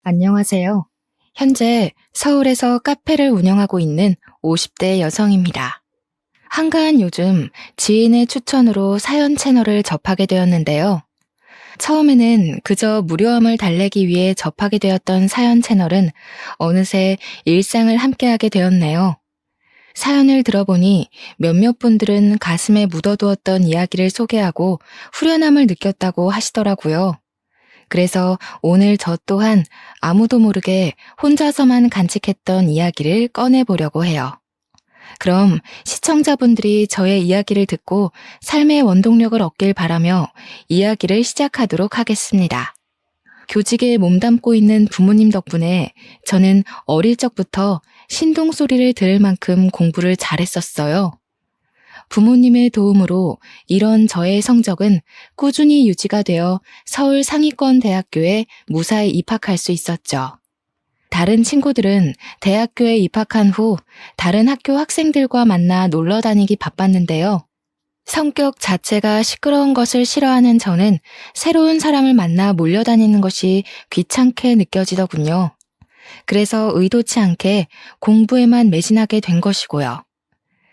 안녕하세요. 현재 서울에서 카페를 운영하고 있는 50대 여성입니다. 한가한 요즘 지인의 추천으로 사연 채널을 접하게 되었는데요. 처음에는 그저 무료함을 달래기 위해 접하게 되었던 사연 채널은 어느새 일상을 함께하게 되었네요. 사연을 들어보니 몇몇 분들은 가슴에 묻어두었던 이야기를 소개하고 후련함을 느꼈다고 하시더라고요. 그래서 오늘 저 또한 아무도 모르게 혼자서만 간직했던 이야기를 꺼내보려고 해요. 그럼 시청자분들이 저의 이야기를 듣고 삶의 원동력을 얻길 바라며 이야기를 시작하도록 하겠습니다. 교직에 몸담고 있는 부모님 덕분에 저는 어릴 적부터 신동 소리를 들을 만큼 공부를 잘했었어요. 부모님의 도움으로 이런 저의 성적은 꾸준히 유지가 되어 서울 상위권 대학교에 무사히 입학할 수 있었죠. 다른 친구들은 대학교에 입학한 후 다른 학교 학생들과 만나 놀러 다니기 바빴는데요. 성격 자체가 시끄러운 것을 싫어하는 저는 새로운 사람을 만나 몰려다니는 것이 귀찮게 느껴지더군요. 그래서 의도치 않게 공부에만 매진하게 된 것이고요.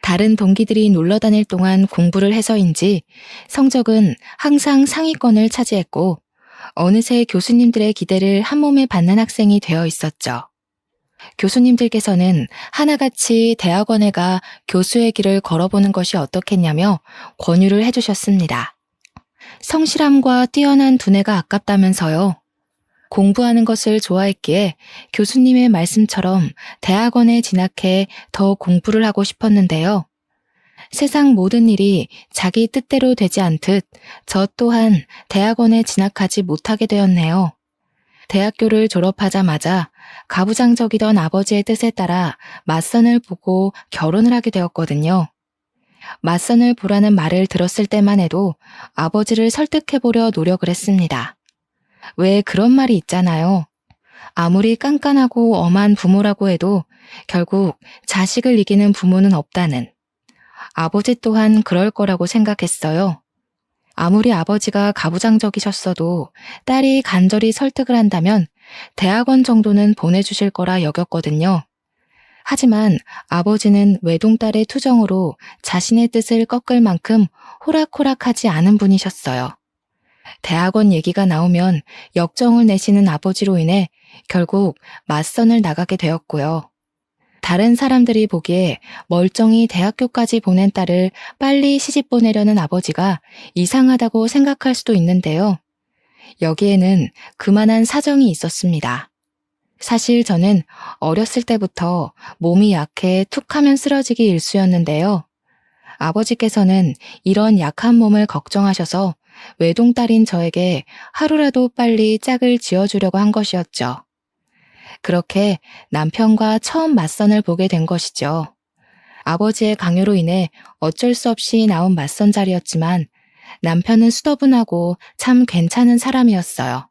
다른 동기들이 놀러 다닐 동안 공부를 해서인지 성적은 항상 상위권을 차지했고 어느새 교수님들의 기대를 한몸에 받는 학생이 되어 있었죠. 교수님들께서는 하나같이 대학원에 가 교수의 길을 걸어보는 것이 어떻겠냐며 권유를 해주셨습니다. 성실함과 뛰어난 두뇌가 아깝다면서요. 공부하는 것을 좋아했기에 교수님의 말씀처럼 대학원에 진학해 더 공부를 하고 싶었는데요. 세상 모든 일이 자기 뜻대로 되지 않듯 저 또한 대학원에 진학하지 못하게 되었네요. 대학교를 졸업하자마자 가부장적이던 아버지의 뜻에 따라 맞선을 보고 결혼을 하게 되었거든요. 맞선을 보라는 말을 들었을 때만 해도 아버지를 설득해보려 노력을 했습니다. 왜 그런 말이 있잖아요. 아무리 깐깐하고 엄한 부모라고 해도 결국 자식을 이기는 부모는 없다는. 아버지 또한 그럴 거라고 생각했어요. 아무리 아버지가 가부장적이셨어도 딸이 간절히 설득을 한다면 대학원 정도는 보내주실 거라 여겼거든요. 하지만 아버지는 외동딸의 투정으로 자신의 뜻을 꺾을 만큼 호락호락하지 않은 분이셨어요. 대학원 얘기가 나오면 역정을 내시는 아버지로 인해 결국 맞선을 나가게 되었고요. 다른 사람들이 보기에 멀쩡히 대학교까지 보낸 딸을 빨리 시집 보내려는 아버지가 이상하다고 생각할 수도 있는데요. 여기에는 그만한 사정이 있었습니다. 사실 저는 어렸을 때부터 몸이 약해 툭하면 쓰러지기 일쑤였는데요. 아버지께서는 이런 약한 몸을 걱정하셔서 외동딸인 저에게 하루라도 빨리 짝을 지어주려고 한 것이었죠. 그렇게 남편과 처음 맞선을 보게 된 것이죠. 아버지의 강요로 인해 어쩔 수 없이 나온 맞선 자리였지만 남편은 수더분하고 참 괜찮은 사람이었어요.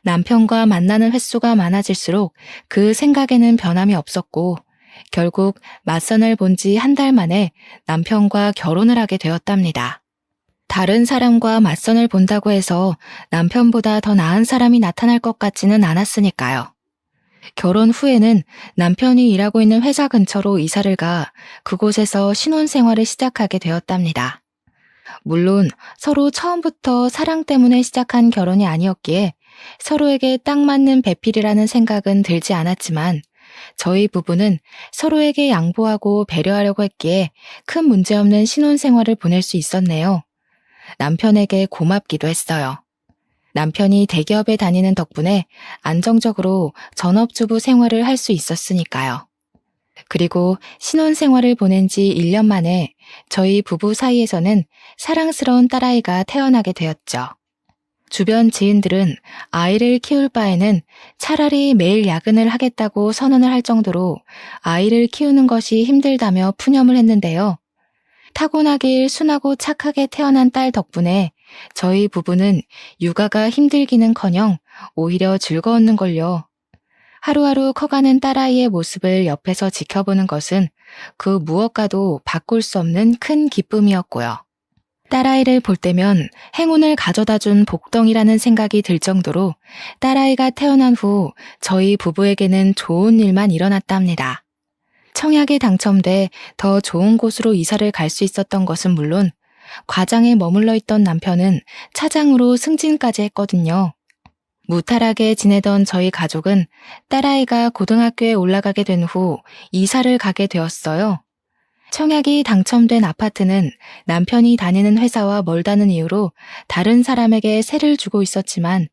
남편과 만나는 횟수가 많아질수록 그 생각에는 변함이 없었고 결국 맞선을 본 지 한 달 만에 남편과 결혼을 하게 되었답니다. 다른 사람과 맞선을 본다고 해서 남편보다 더 나은 사람이 나타날 것 같지는 않았으니까요. 결혼 후에는 남편이 일하고 있는 회사 근처로 이사를 가 그곳에서 신혼생활을 시작하게 되었답니다. 물론 서로 처음부터 사랑 때문에 시작한 결혼이 아니었기에 서로에게 딱 맞는 배필이라는 생각은 들지 않았지만 저희 부부는 서로에게 양보하고 배려하려고 했기에 큰 문제없는 신혼생활을 보낼 수 있었네요. 남편에게 고맙기도 했어요. 남편이 대기업에 다니는 덕분에 안정적으로 전업주부 생활을 할 수 있었으니까요. 그리고 신혼생활을 보낸 지 1년 만에 저희 부부 사이에서는 사랑스러운 딸아이가 태어나게 되었죠. 주변 지인들은 아이를 키울 바에는 차라리 매일 야근을 하겠다고 선언을 할 정도로 아이를 키우는 것이 힘들다며 푸념을 했는데요. 타고나길 순하고 착하게 태어난 딸 덕분에 저희 부부는 육아가 힘들기는커녕 오히려 즐거웠는걸요. 하루하루 커가는 딸아이의 모습을 옆에서 지켜보는 것은 그 무엇과도 바꿀 수 없는 큰 기쁨이었고요. 딸아이를 볼 때면 행운을 가져다 준 복덩이라는 생각이 들 정도로 딸아이가 태어난 후 저희 부부에게는 좋은 일만 일어났답니다. 청약에 당첨돼 더 좋은 곳으로 이사를 갈 수 있었던 것은 물론 과장에 머물러 있던 남편은 차장으로 승진까지 했거든요. 무탈하게 지내던 저희 가족은 딸아이가 고등학교에 올라가게 된 후 이사를 가게 되었어요. 청약이 당첨된 아파트는 남편이 다니는 회사와 멀다는 이유로 다른 사람에게 세를 주고 있었지만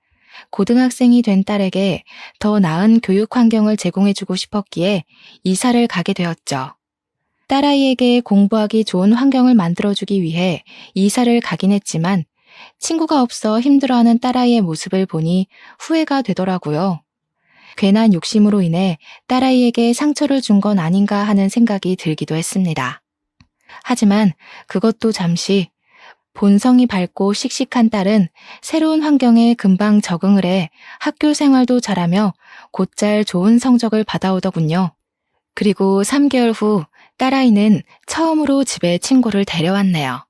고등학생이 된 딸에게 더 나은 교육 환경을 제공해주고 싶었기에 이사를 가게 되었죠. 딸아이에게 공부하기 좋은 환경을 만들어주기 위해 이사를 가긴 했지만 친구가 없어 힘들어하는 딸아이의 모습을 보니 후회가 되더라고요. 괜한 욕심으로 인해 딸아이에게 상처를 준 건 아닌가 하는 생각이 들기도 했습니다. 하지만 그것도 잠시 본성이 밝고 씩씩한 딸은 새로운 환경에 금방 적응을 해 학교 생활도 잘하며 곧잘 좋은 성적을 받아오더군요. 그리고 3개월 후 딸아이는 처음으로 집에 친구를 데려왔네요.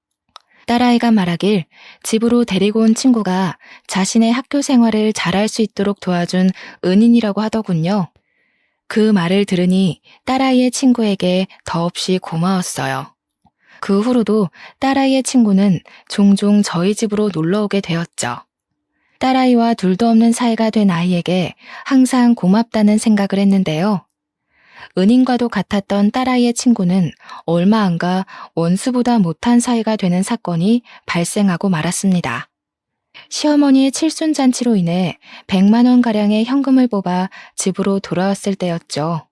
딸아이가 말하길 집으로 데리고 온 친구가 자신의 학교 생활을 잘할 수 있도록 도와준 은인이라고 하더군요. 그 말을 들으니 딸아이의 친구에게 더없이 고마웠어요. 그 후로도 딸아이의 친구는 종종 저희 집으로 놀러 오게 되었죠. 딸아이와 둘도 없는 사이가 된 아이에게 항상 고맙다는 생각을 했는데요. 은인과도 같았던 딸아이의 친구는 얼마 안 가 원수보다 못한 사이가 되는 사건이 발생하고 말았습니다. 시어머니의 칠순잔치로 인해 100만 원가량의 현금을 뽑아 집으로 돌아왔을 때였죠.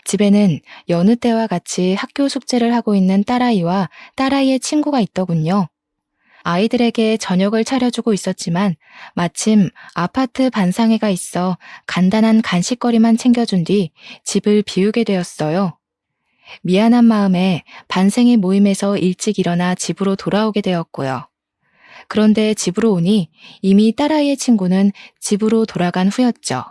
집에는 여느 때와 같이 학교 숙제를 하고 있는 딸아이와 딸아이의 친구가 있더군요. 아이들에게 저녁을 차려주고 있었지만 마침 아파트 반상회가 있어 간단한 간식거리만 챙겨준 뒤 집을 비우게 되었어요. 미안한 마음에 반생회 모임에서 일찍 일어나 집으로 돌아오게 되었고요. 그런데 집으로 오니 이미 딸아이의 친구는 집으로 돌아간 후였죠.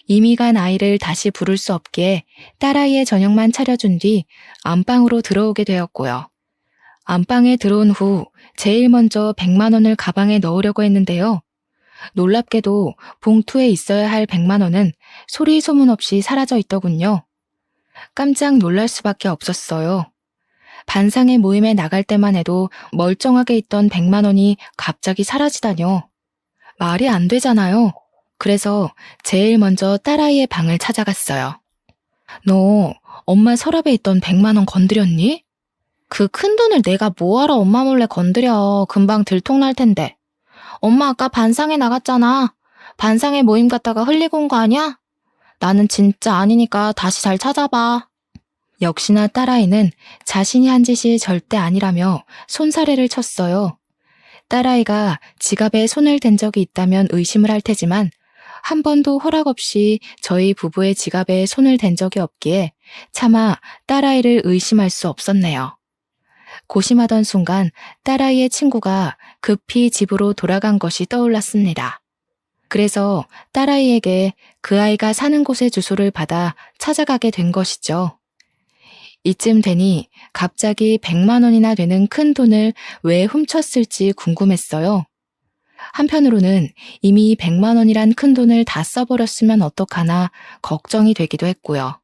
이미 간 아이를 다시 부를 수 없기에 딸아이의 저녁만 차려준 뒤 안방으로 들어오게 되었고요. 안방에 들어온 후 제일 먼저 100만 원을 가방에 넣으려고 했는데요. 놀랍게도 봉투에 있어야 할 100만 원은 소리 소문 없이 사라져 있더군요. 깜짝 놀랄 수밖에 없었어요. 반상회 모임에 나갈 때만 해도 멀쩡하게 있던 100만 원이 갑자기 사라지다뇨. 말이 안 되잖아요. 그래서 제일 먼저 딸아이의 방을 찾아갔어요. 너 엄마 서랍에 있던 100만 원 건드렸니? 그 큰돈을 내가 뭐하러 엄마 몰래 건드려. 금방 들통날 텐데. 엄마 아까 반상회 나갔잖아. 반상회 모임 갔다가 흘리고 온 거 아니야? 나는 진짜 아니니까 다시 잘 찾아봐. 역시나 딸아이는 자신이 한 짓이 절대 아니라며 손사래를 쳤어요. 딸아이가 지갑에 손을 댄 적이 있다면 의심을 할 테지만 한 번도 허락 없이 저희 부부의 지갑에 손을 댄 적이 없기에 차마 딸아이를 의심할 수 없었네요. 고심하던 순간 딸아이의 친구가 급히 집으로 돌아간 것이 떠올랐습니다. 그래서 딸아이에게 그 아이가 사는 곳의 주소를 받아 찾아가게 된 것이죠. 이쯤 되니 갑자기 100만 원이나 되는 큰 돈을 왜 훔쳤을지 궁금했어요. 한편으로는 이미 100만 원이란 큰 돈을 다 써버렸으면 어떡하나 걱정이 되기도 했고요.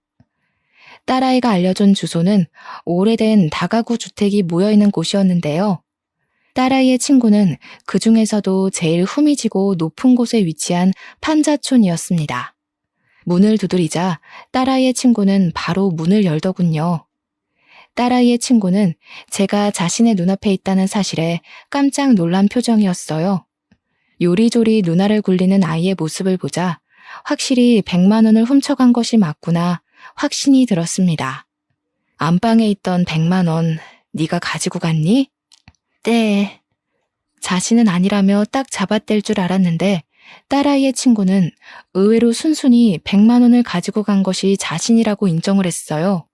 딸아이가 알려준 주소는 오래된 다가구 주택이 모여있는 곳이었는데요. 딸아이의 친구는 그 중에서도 제일 후미지고 높은 곳에 위치한 판자촌이었습니다. 문을 두드리자 딸아이의 친구는 바로 문을 열더군요. 딸아이의 친구는 제가 자신의 눈앞에 있다는 사실에 깜짝 놀란 표정이었어요. 요리조리 누나를 굴리는 아이의 모습을 보자 확실히 100만 원을 훔쳐간 것이 맞구나 확신이 들었습니다. 안방에 있던 100만 원 네가 가지고 갔니? 네. 자신은 아니라며 딱 잡아댈 줄 알았는데 딸아이의 친구는 의외로 순순히 100만 원을 가지고 간 것이 자신이라고 인정을 했어요.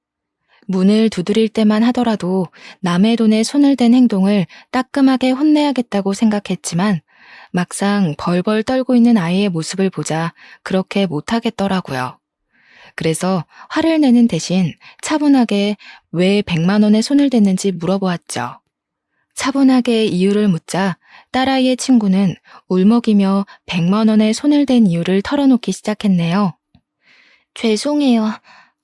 문을 두드릴 때만 하더라도 남의 돈에 손을 댄 행동을 따끔하게 혼내야겠다고 생각했지만 막상 벌벌 떨고 있는 아이의 모습을 보자 그렇게 못하겠더라고요. 그래서 화를 내는 대신 차분하게 왜 100만 원에 손을 댔는지 물어보았죠. 차분하게 이유를 묻자 딸아이의 친구는 울먹이며 100만 원에 손을 댄 이유를 털어놓기 시작했네요. 죄송해요.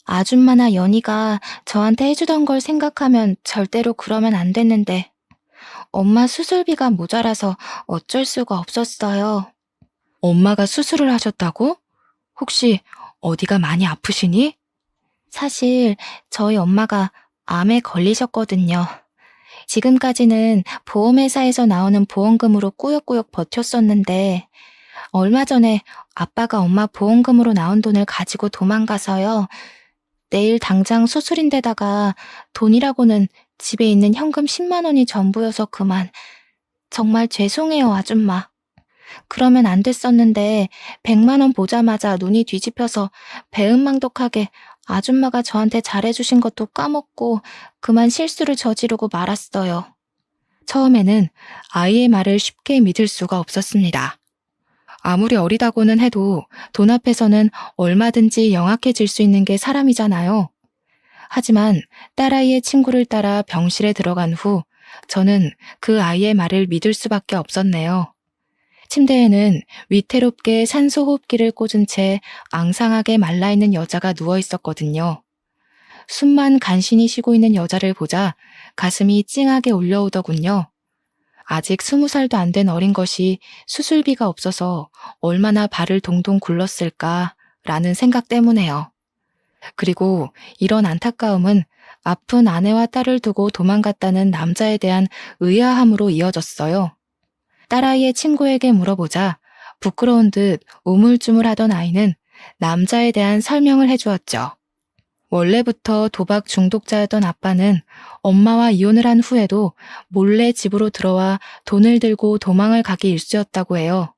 아줌마나 연희가 저한테 해주던 걸 생각하면 절대로 그러면 안 됐는데 엄마 수술비가 모자라서 어쩔 수가 없었어요. 엄마가 수술을 하셨다고? 혹시 어디가 많이 아프시니? 사실 저희 엄마가 암에 걸리셨거든요. 지금까지는 보험회사에서 나오는 보험금으로 꾸역꾸역 버텼었는데 얼마 전에 아빠가 엄마 보험금으로 나온 돈을 가지고 도망가서요. 내일 당장 수술인데다가 돈이라고는 집에 있는 현금 10만 원이 전부여서 그만. 정말 죄송해요, 아줌마. 그러면 안 됐었는데 100만 원 보자마자 눈이 뒤집혀서 배은망덕하게 아줌마가 저한테 잘해주신 것도 까먹고 그만 실수를 저지르고 말았어요. 처음에는 아이의 말을 쉽게 믿을 수가 없었습니다. 아무리 어리다고는 해도 돈 앞에서는 얼마든지 영악해질 수 있는 게 사람이잖아요. 하지만 딸아이의 친구를 따라 병실에 들어간 후 저는 그 아이의 말을 믿을 수밖에 없었네요. 침대에는 위태롭게 산소 호흡기를 꽂은 채 앙상하게 말라있는 여자가 누워 있었거든요. 숨만 간신히 쉬고 있는 여자를 보자 가슴이 찡하게 울려오더군요. 아직 20살도 안 된 어린 것이 수술비가 없어서 얼마나 발을 동동 굴렀을까라는 생각 때문에요. 그리고 이런 안타까움은 아픈 아내와 딸을 두고 도망갔다는 남자에 대한 의아함으로 이어졌어요. 딸아이의 친구에게 물어보자 부끄러운 듯 우물쭈물하던 아이는 남자에 대한 설명을 해주었죠. 원래부터 도박 중독자였던 아빠는 엄마와 이혼을 한 후에도 몰래 집으로 들어와 돈을 들고 도망을 가기 일쑤였다고 해요.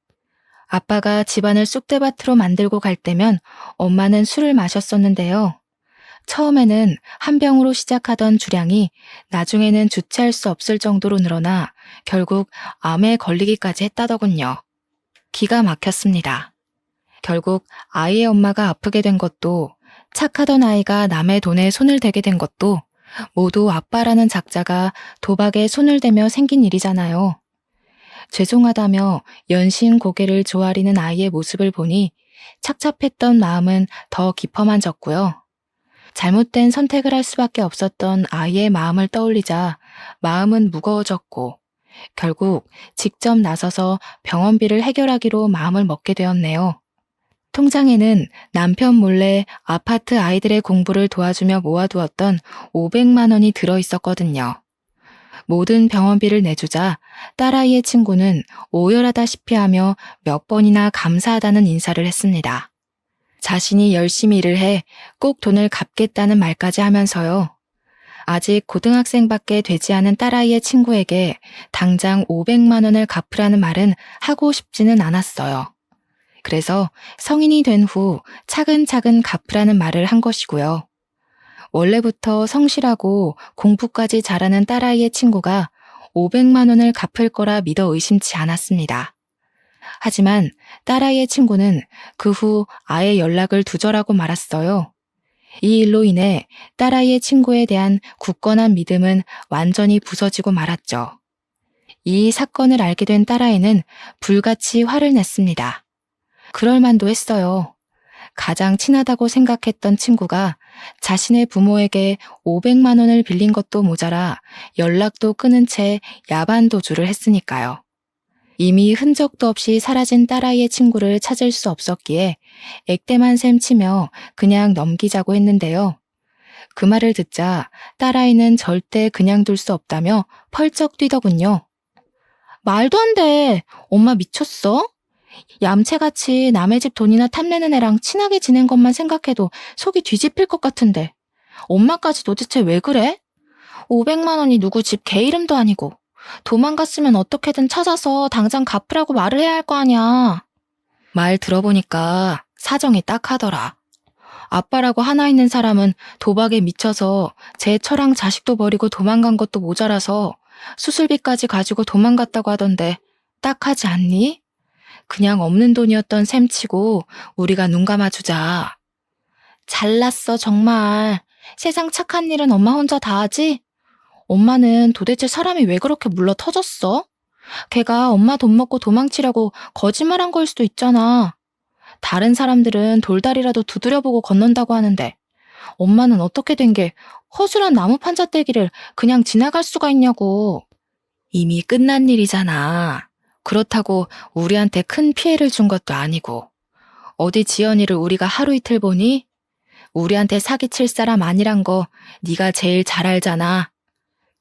아빠가 집안을 쑥대밭으로 만들고 갈 때면 엄마는 술을 마셨었는데요. 처음에는 한 병으로 시작하던 주량이 나중에는 주체할 수 없을 정도로 늘어나 결국 암에 걸리기까지 했다더군요. 기가 막혔습니다. 결국 아이의 엄마가 아프게 된 것도 착하던 아이가 남의 돈에 손을 대게 된 것도 모두 아빠라는 작자가 도박에 손을 대며 생긴 일이잖아요. 죄송하다며 연신 고개를 조아리는 아이의 모습을 보니 착잡했던 마음은 더 깊어만 졌고요. 잘못된 선택을 할 수밖에 없었던 아이의 마음을 떠올리자 마음은 무거워졌고 결국 직접 나서서 병원비를 해결하기로 마음을 먹게 되었네요. 통장에는 남편 몰래 아파트 아이들의 공부를 도와주며 모아두었던 500만 원이 들어있었거든요. 모든 병원비를 내주자 딸아이의 친구는 오열하다시피 하며 몇 번이나 감사하다는 인사를 했습니다. 자신이 열심히 일을 해 꼭 돈을 갚겠다는 말까지 하면서요. 아직 고등학생밖에 되지 않은 딸아이의 친구에게 당장 500만 원을 갚으라는 말은 하고 싶지는 않았어요. 그래서 성인이 된 후 차근차근 갚으라는 말을 한 것이고요. 원래부터 성실하고 공부까지 잘하는 딸아이의 친구가 500만 원을 갚을 거라 믿어 의심치 않았습니다. 하지만 딸아이의 친구는 그 후 아예 연락을 두절하고 말았어요. 이 일로 인해 딸아이의 친구에 대한 굳건한 믿음은 완전히 부서지고 말았죠. 이 사건을 알게 된 딸아이는 불같이 화를 냈습니다. 그럴 만도 했어요. 가장 친하다고 생각했던 친구가 자신의 부모에게 500만 원을 빌린 것도 모자라 연락도 끊은 채 야반 도주를 했으니까요. 이미 흔적도 없이 사라진 딸아이의 친구를 찾을 수 없었기에 액땜한 셈 치며 그냥 넘기자고 했는데요. 그 말을 듣자 딸아이는 절대 그냥 둘 수 없다며 펄쩍 뛰더군요. 말도 안 돼. 엄마 미쳤어? 얌체같이 남의 집 돈이나 탐내는 애랑 친하게 지낸 것만 생각해도 속이 뒤집힐 것 같은데 엄마까지 도대체 왜 그래? 500만 원이 누구 집 개 이름도 아니고 도망갔으면 어떻게든 찾아서 당장 갚으라고 말을 해야 할 거 아니야. 말 들어보니까 사정이 딱하더라. 아빠라고 하나 있는 사람은 도박에 미쳐서 제 처랑 자식도 버리고 도망간 것도 모자라서 수술비까지 가지고 도망갔다고 하던데 딱하지 않니? 그냥 없는 돈이었던 셈치고 우리가 눈 감아주자. 잘났어 정말. 세상 착한 일은 엄마 혼자 다 하지? 엄마는 도대체 사람이 왜 그렇게 물러 터졌어? 걔가 엄마 돈 먹고 도망치려고 거짓말한 걸 수도 있잖아. 다른 사람들은 돌다리라도 두드려보고 건넌다고 하는데 엄마는 어떻게 된 게 허술한 나무 판자떼기를 그냥 지나갈 수가 있냐고. 이미 끝난 일이잖아. 그렇다고 우리한테 큰 피해를 준 것도 아니고. 어디 지연이를 우리가 하루 이틀 보니? 우리한테 사기칠 사람 아니란 거 네가 제일 잘 알잖아.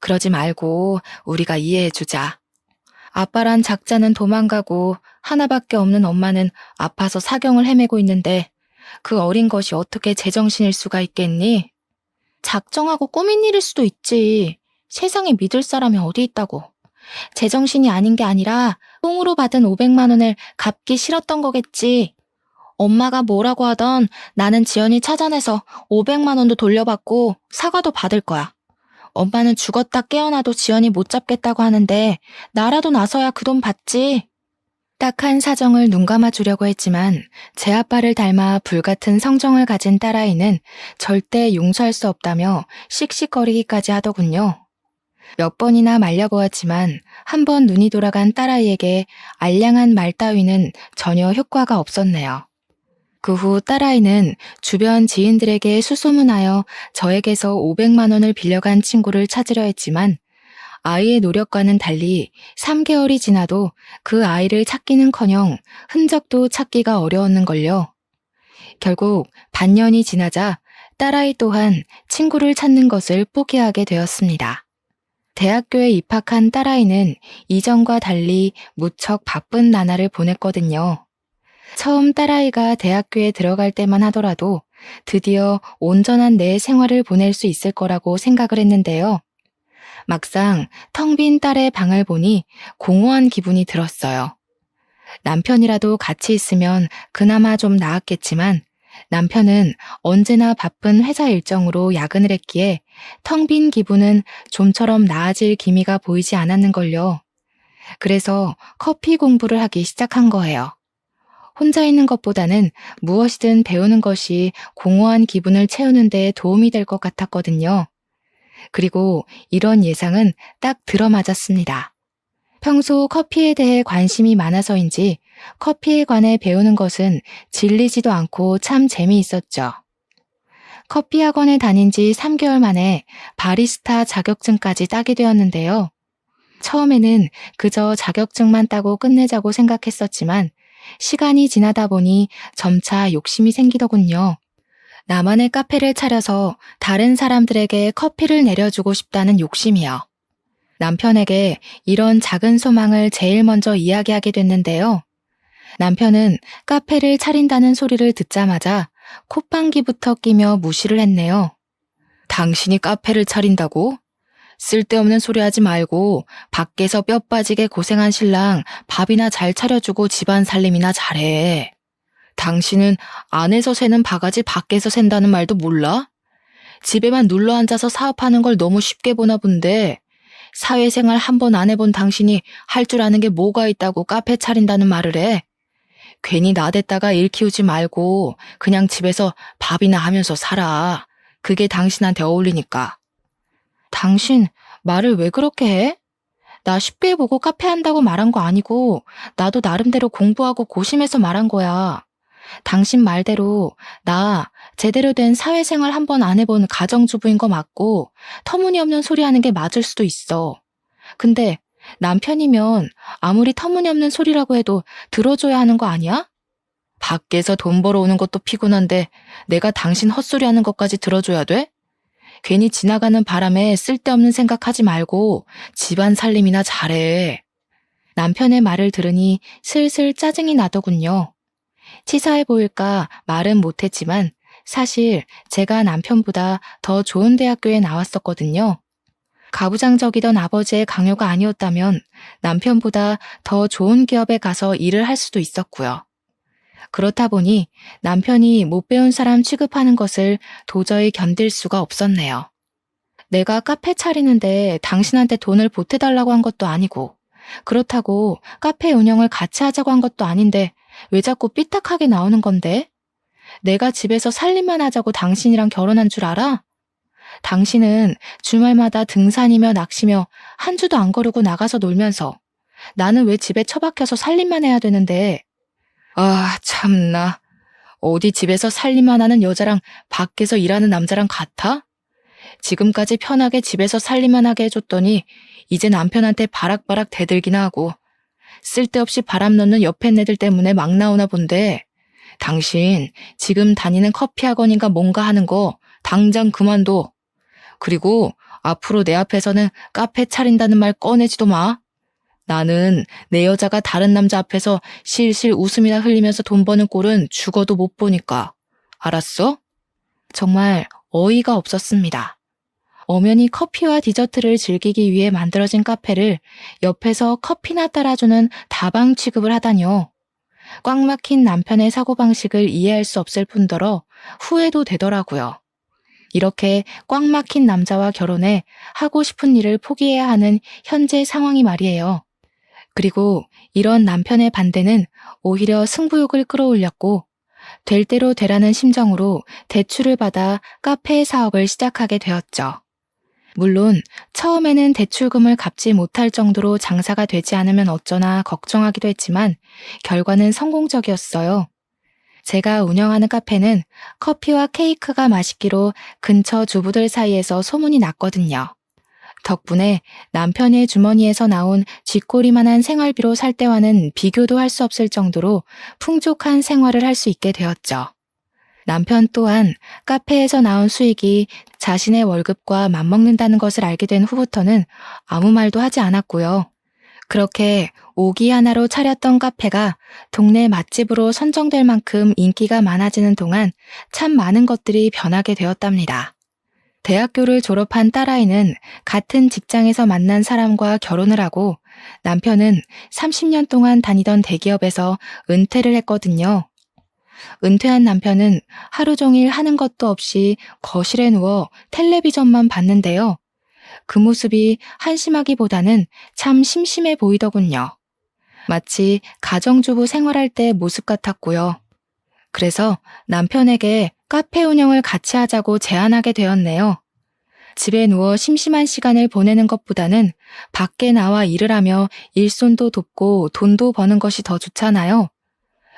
그러지 말고 우리가 이해해주자. 아빠란 작자는 도망가고 하나밖에 없는 엄마는 아파서 사경을 헤매고 있는데 그 어린 것이 어떻게 제정신일 수가 있겠니? 작정하고 꾸민 일일 수도 있지. 세상에 믿을 사람이 어디 있다고. 제정신이 아닌 게 아니라 똥으로 받은 500만 원을 갚기 싫었던 거겠지. 엄마가 뭐라고 하던 나는 지연이 찾아내서 500만 원도 돌려받고 사과도 받을 거야. 엄마는 죽었다 깨어나도 지연이 못 잡겠다고 하는데 나라도 나서야 그 돈 받지. 딱한 사정을 눈감아 주려고 했지만 제 아빠를 닮아 불같은 성정을 가진 딸아이는 절대 용서할 수 없다며 씩씩거리기까지 하더군요. 몇 번이나 말려보았지만 한 번 눈이 돌아간 딸아이에게 알량한 말 따위는 전혀 효과가 없었네요. 그 후 딸아이는 주변 지인들에게 수소문하여 저에게서 500만 원을 빌려간 친구를 찾으려 했지만 아이의 노력과는 달리 3개월이 지나도 그 아이를 찾기는커녕 흔적도 찾기가 어려웠는걸요. 결국 반년이 지나자 딸아이 또한 친구를 찾는 것을 포기하게 되었습니다. 대학교에 입학한 딸아이는 이전과 달리 무척 바쁜 나날을 보냈거든요. 처음 딸아이가 대학교에 들어갈 때만 하더라도 드디어 온전한 내 생활을 보낼 수 있을 거라고 생각을 했는데요. 막상 텅 빈 딸의 방을 보니 공허한 기분이 들었어요. 남편이라도 같이 있으면 그나마 좀 나았겠지만 남편은 언제나 바쁜 회사 일정으로 야근을 했기에 텅 빈 기분은 좀처럼 나아질 기미가 보이지 않았는걸요. 그래서 커피 공부를 하기 시작한 거예요. 혼자 있는 것보다는 무엇이든 배우는 것이 공허한 기분을 채우는 데 도움이 될 것 같았거든요. 그리고 이런 예상은 딱 들어맞았습니다. 평소 커피에 대해 관심이 많아서인지 커피에 관해 배우는 것은 질리지도 않고 참 재미있었죠. 커피 학원에 다닌 지 3개월 만에 바리스타 자격증까지 따게 되었는데요. 처음에는 그저 자격증만 따고 끝내자고 생각했었지만 시간이 지나다 보니 점차 욕심이 생기더군요. 나만의 카페를 차려서 다른 사람들에게 커피를 내려주고 싶다는 욕심이요. 남편에게 이런 작은 소망을 제일 먼저 이야기하게 됐는데요. 남편은 카페를 차린다는 소리를 듣자마자 콧방귀부터 끼며 무시를 했네요. 당신이 카페를 차린다고? 쓸데없는 소리 하지 말고 밖에서 뼈 빠지게 고생한 신랑 밥이나 잘 차려주고 집안 살림이나 잘해. 당신은 안에서 새는 바가지 밖에서 샌다는 말도 몰라? 집에만 눌러 앉아서 사업하는 걸 너무 쉽게 보나 본데 사회생활 한 번 안 해본 당신이 할 줄 아는 게 뭐가 있다고 카페 차린다는 말을 해? 괜히 나댔다가 일 키우지 말고 그냥 집에서 밥이나 하면서 살아. 그게 당신한테 어울리니까. 당신 말을 왜 그렇게 해? 나 쉽게 보고 카페 한다고 말한 거 아니고 나도 나름대로 공부하고 고심해서 말한 거야. 당신 말대로 나 제대로 된 사회생활 한 번 안 해본 가정주부인 거 맞고 터무니없는 소리 하는 게 맞을 수도 있어. 근데 남편이면 아무리 터무니없는 소리라고 해도 들어줘야 하는 거 아니야? 밖에서 돈 벌어오는 것도 피곤한데 내가 당신 헛소리 하는 것까지 들어줘야 돼? 괜히 지나가는 바람에 쓸데없는 생각하지 말고 집안 살림이나 잘해. 남편의 말을 들으니 슬슬 짜증이 나더군요. 치사해 보일까 말은 못했지만 사실 제가 남편보다 더 좋은 대학교에 나왔었거든요. 가부장적이던 아버지의 강요가 아니었다면 남편보다 더 좋은 기업에 가서 일을 할 수도 있었고요. 그렇다 보니 남편이 못 배운 사람 취급하는 것을 도저히 견딜 수가 없었네요. 내가 카페 차리는데 당신한테 돈을 보태달라고 한 것도 아니고 그렇다고 카페 운영을 같이 하자고 한 것도 아닌데 왜 자꾸 삐딱하게 나오는 건데? 내가 집에서 살림만 하자고 당신이랑 결혼한 줄 알아? 당신은 주말마다 등산이며 낚시며 한 주도 안 거르고 나가서 놀면서 나는 왜 집에 처박혀서 살림만 해야 되는데. 아, 참나. 어디 집에서 살림만 하는 여자랑 밖에서 일하는 남자랑 같아? 지금까지 편하게 집에서 살림만 하게 해줬더니 이제 남편한테 바락바락 대들기나 하고 쓸데없이 바람 넣는 옆에 애들 때문에 막 나오나 본데. 당신 지금 다니는 커피 학원인가 뭔가 하는 거 당장 그만둬. 그리고 앞으로 내 앞에서는 카페 차린다는 말 꺼내지도 마. 나는 내 여자가 다른 남자 앞에서 실실 웃음이나 흘리면서 돈 버는 꼴은 죽어도 못 보니까. 알았어? 정말 어이가 없었습니다. 엄연히 커피와 디저트를 즐기기 위해 만들어진 카페를 옆에서 커피나 따라주는 다방 취급을 하다뇨. 꽉 막힌 남편의 사고방식을 이해할 수 없을 뿐더러 후회도 되더라고요. 이렇게 꽉 막힌 남자와 결혼해 하고 싶은 일을 포기해야 하는 현재 상황이 말이에요. 그리고 이런 남편의 반대는 오히려 승부욕을 끌어올렸고 될 대로 되라는 심정으로 대출을 받아 카페 사업을 시작하게 되었죠. 물론 처음에는 대출금을 갚지 못할 정도로 장사가 되지 않으면 어쩌나 걱정하기도 했지만 결과는 성공적이었어요. 제가 운영하는 카페는 커피와 케이크가 맛있기로 근처 주부들 사이에서 소문이 났거든요. 덕분에 남편의 주머니에서 나온 쥐꼬리만한 생활비로 살 때와는 비교도 할 수 없을 정도로 풍족한 생활을 할 수 있게 되었죠. 남편 또한 카페에서 나온 수익이 자신의 월급과 맞먹는다는 것을 알게 된 후부터는 아무 말도 하지 않았고요. 그렇게 오기 하나로 차렸던 카페가 동네 맛집으로 선정될 만큼 인기가 많아지는 동안 참 많은 것들이 변하게 되었답니다. 대학교를 졸업한 딸아이는 같은 직장에서 만난 사람과 결혼을 하고 남편은 30년 동안 다니던 대기업에서 은퇴를 했거든요. 은퇴한 남편은 하루 종일 하는 것도 없이 거실에 누워 텔레비전만 봤는데요. 그 모습이 한심하기보다는 참 심심해 보이더군요. 마치 가정주부 생활할 때 모습 같았고요. 그래서 남편에게 카페 운영을 같이 하자고 제안하게 되었네요. 집에 누워 심심한 시간을 보내는 것보다는 밖에 나와 일을 하며 일손도 돕고 돈도 버는 것이 더 좋잖아요.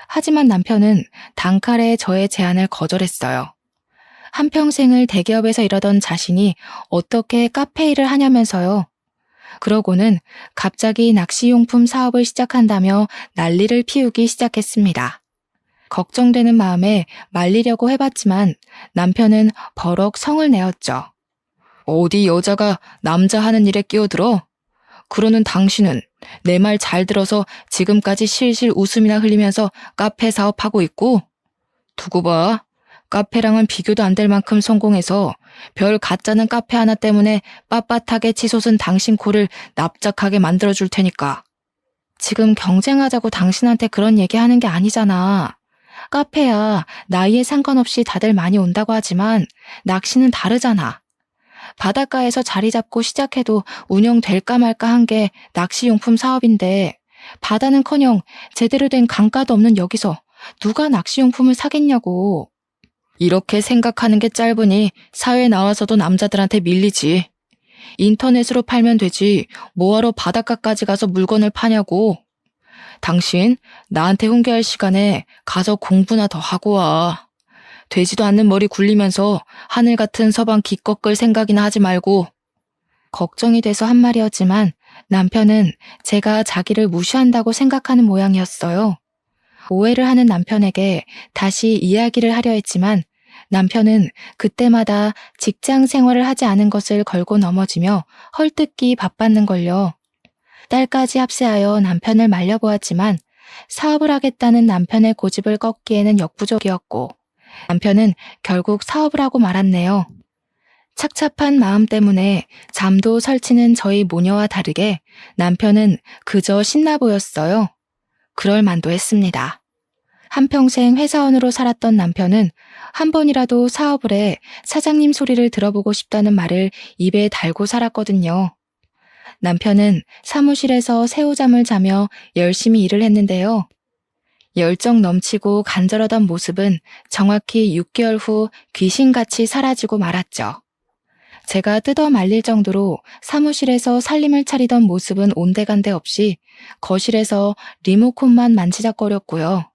하지만 남편은 단칼에 저의 제안을 거절했어요. 한평생을 대기업에서 일하던 자신이 어떻게 카페 일을 하냐면서요. 그러고는 갑자기 낚시용품 사업을 시작한다며 난리를 피우기 시작했습니다. 걱정되는 마음에 말리려고 해봤지만 남편은 버럭 성을 내었죠. 어디 여자가 남자 하는 일에 끼어들어? 그러는 당신은 내 말 잘 들어서 지금까지 실실 웃음이나 흘리면서 카페 사업하고 있고? 두고 봐. 카페랑은 비교도 안 될 만큼 성공해서 별 가짜는 카페 하나 때문에 빳빳하게 치솟은 당신 코를 납작하게 만들어줄 테니까. 지금 경쟁하자고 당신한테 그런 얘기하는 게 아니잖아. 카페야 나이에 상관없이 다들 많이 온다고 하지만 낚시는 다르잖아. 바닷가에서 자리 잡고 시작해도 운영될까 말까 한 게 낚시용품 사업인데 바다는커녕 제대로 된 강가도 없는 여기서 누가 낚시용품을 사겠냐고. 이렇게 생각하는 게 짧으니 사회에 나와서도 남자들한테 밀리지. 인터넷으로 팔면 되지 뭐하러 바닷가까지 가서 물건을 파냐고. 당신 나한테 훈계할 시간에 가서 공부나 더 하고 와. 되지도 않는 머리 굴리면서 하늘 같은 서방 기껏 끌 생각이나 하지 말고. 걱정이 돼서 한 말이었지만 남편은 제가 자기를 무시한다고 생각하는 모양이었어요. 오해를 하는 남편에게 다시 이야기를 하려 했지만 남편은 그때마다 직장 생활을 하지 않은 것을 걸고 넘어지며 헐뜯기 바빴는걸요. 딸까지 합세하여 남편을 말려보았지만 사업을 하겠다는 남편의 고집을 꺾기에는 역부족이었고 남편은 결국 사업을 하고 말았네요. 착잡한 마음 때문에 잠도 설치는 저희 모녀와 다르게 남편은 그저 신나 보였어요. 그럴 만도 했습니다. 한평생 회사원으로 살았던 남편은 한 번이라도 사업을 해 사장님 소리를 들어보고 싶다는 말을 입에 달고 살았거든요. 남편은 사무실에서 새우잠을 자며 열심히 일을 했는데요. 열정 넘치고 간절하던 모습은 정확히 6개월 후 귀신같이 사라지고 말았죠. 제가 뜯어 말릴 정도로 사무실에서 살림을 차리던 모습은 온데간데 없이 거실에서 리모컨만 만지작거렸고요.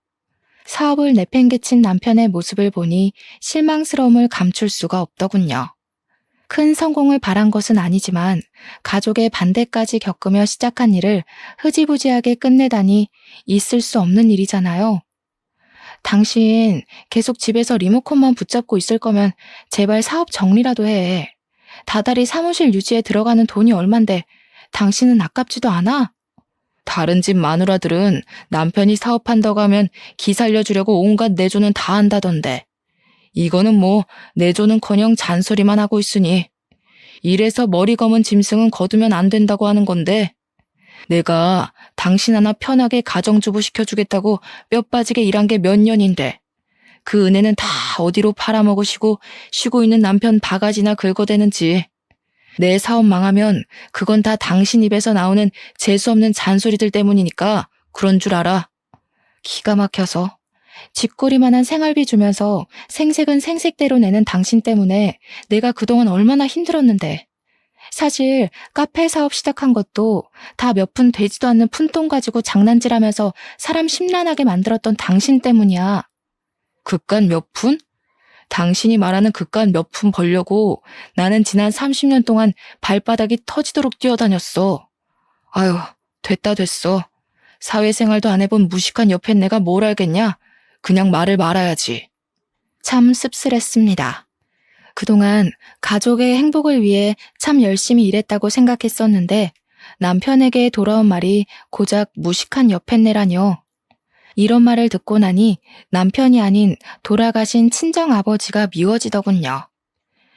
사업을 내팽개친 남편의 모습을 보니 실망스러움을 감출 수가 없더군요. 큰 성공을 바란 것은 아니지만 가족의 반대까지 겪으며 시작한 일을 흐지부지하게 끝내다니 있을 수 없는 일이잖아요. 당신 계속 집에서 리모컨만 붙잡고 있을 거면 제발 사업 정리라도 해. 다달이 사무실 유지에 들어가는 돈이 얼만데 당신은 아깝지도 않아? 다른 집 마누라들은 남편이 사업한다고 하면 기 살려주려고 온갖 내조는 다 한다던데. 이거는 뭐 내조는커녕 잔소리만 하고 있으니 이래서 머리 검은 짐승은 거두면 안 된다고 하는 건데 내가 당신 하나 편하게 가정주부 시켜주겠다고 뼈 빠지게 일한 게 몇 년인데 그 은혜는 다 어디로 팔아먹으시고 쉬고 있는 남편 바가지나 긁어대는지. 내 사업 망하면 그건 다 당신 입에서 나오는 재수없는 잔소리들 때문이니까 그런 줄 알아. 기가 막혀서 쥐꼬리만한 생활비 주면서 생색은 생색대로 내는 당신 때문에 내가 그동안 얼마나 힘들었는데. 사실 카페 사업 시작한 것도 다 몇 푼 되지도 않는 푼돈 가지고 장난질하면서 사람 심란하게 만들었던 당신 때문이야. 그깟 몇 푼? 당신이 말하는 그깟 몇 푼 벌려고 나는 지난 30년 동안 발바닥이 터지도록 뛰어다녔어. 아유, 됐어. 사회생활도 안 해본 무식한 옆에 내가 뭘 알겠냐? 그냥 말을 말아야지. 참 씁쓸했습니다. 그동안 가족의 행복을 위해 참 열심히 일했다고 생각했었는데 남편에게 돌아온 말이 고작 무식한 옆했네라뇨. 이런 말을 듣고 나니 남편이 아닌 돌아가신 친정아버지가 미워지더군요.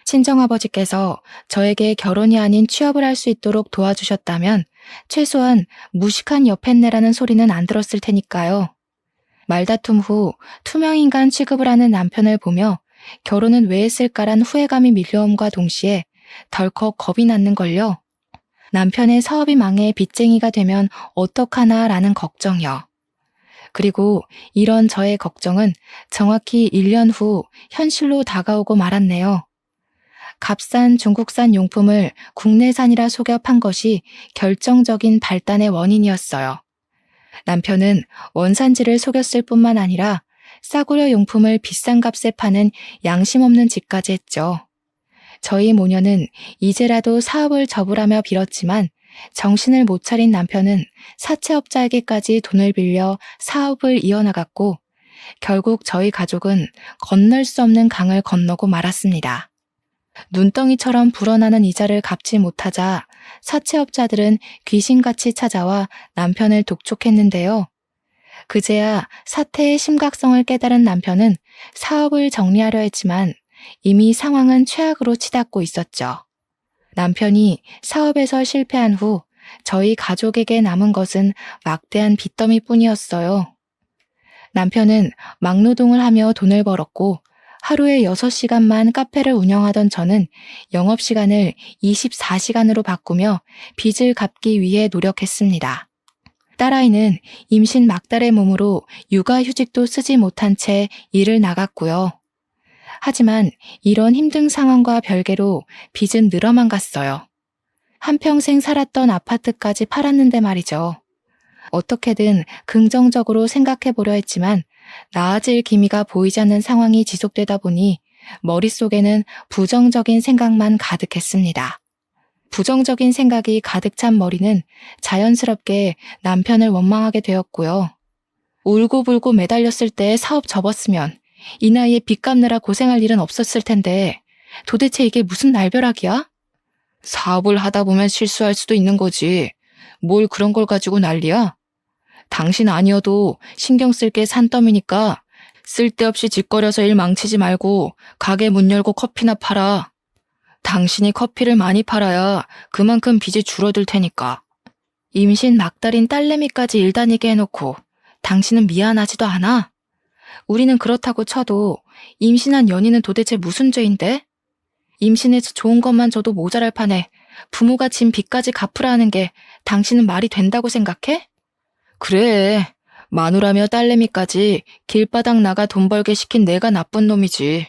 친정아버지께서 저에게 결혼이 아닌 취업을 할 수 있도록 도와주셨다면 최소한 무식한 옆했네라는 소리는 안 들었을 테니까요. 말다툼 후 투명인간 취급을 하는 남편을 보며 결혼은 왜 했을까란 후회감이 밀려옴과 동시에 덜컥 겁이 났는걸요. 남편의 사업이 망해 빚쟁이가 되면 어떡하나라는 걱정이요. 그리고 이런 저의 걱정은 정확히 1년 후 현실로 다가오고 말았네요. 값싼 중국산 용품을 국내산이라 속여 판 것이 결정적인 발단의 원인이었어요. 남편은 원산지를 속였을 뿐만 아니라 싸구려 용품을 비싼 값에 파는 양심 없는 짓까지 했죠. 저희 모녀는 이제라도 사업을 접으라며 빌었지만 정신을 못 차린 남편은 사채업자에게까지 돈을 빌려 사업을 이어나갔고 결국 저희 가족은 건널 수 없는 강을 건너고 말았습니다. 눈덩이처럼 불어나는 이자를 갚지 못하자 사채업자들은 귀신같이 찾아와 남편을 독촉했는데요. 그제야 사태의 심각성을 깨달은 남편은 사업을 정리하려 했지만 이미 상황은 최악으로 치닫고 있었죠. 남편이 사업에서 실패한 후 저희 가족에게 남은 것은 막대한 빚더미뿐이었어요. 남편은 막노동을 하며 돈을 벌었고 하루에 6시간만 카페를 운영하던 저는 영업시간을 24시간으로 바꾸며 빚을 갚기 위해 노력했습니다. 딸아이는 임신 막달의 몸으로 육아휴직도 쓰지 못한 채 일을 나갔고요. 하지만 이런 힘든 상황과 별개로 빚은 늘어만 갔어요. 한평생 살았던 아파트까지 팔았는데 말이죠. 어떻게든 긍정적으로 생각해보려 했지만 나아질 기미가 보이지 않는 상황이 지속되다 보니 머릿속에는 부정적인 생각만 가득했습니다. 부정적인 생각이 가득 찬 머리는 자연스럽게 남편을 원망하게 되었고요. 울고불고 매달렸을 때 사업 접었으면 이 나이에 빚 갚느라 고생할 일은 없었을 텐데 도대체 이게 무슨 날벼락이야? 사업을 하다 보면 실수할 수도 있는 거지. 뭘 그런 걸 가지고 난리야? 당신 아니어도 신경 쓸 게 산더미니까 쓸데없이 짓거려서 일 망치지 말고 가게 문 열고 커피나 팔아. 당신이 커피를 많이 팔아야 그만큼 빚이 줄어들 테니까. 임신 막달인 딸내미까지 일 다니게 해놓고 당신은 미안하지도 않아? 우리는 그렇다고 쳐도 임신한 연인은 도대체 무슨 죄인데? 임신해서 좋은 것만 줘도 모자랄 판에 부모가 진 빚까지 갚으라 하는 게 당신은 말이 된다고 생각해? 그래, 마누라며 딸내미까지 길바닥 나가 돈 벌게 시킨 내가 나쁜 놈이지.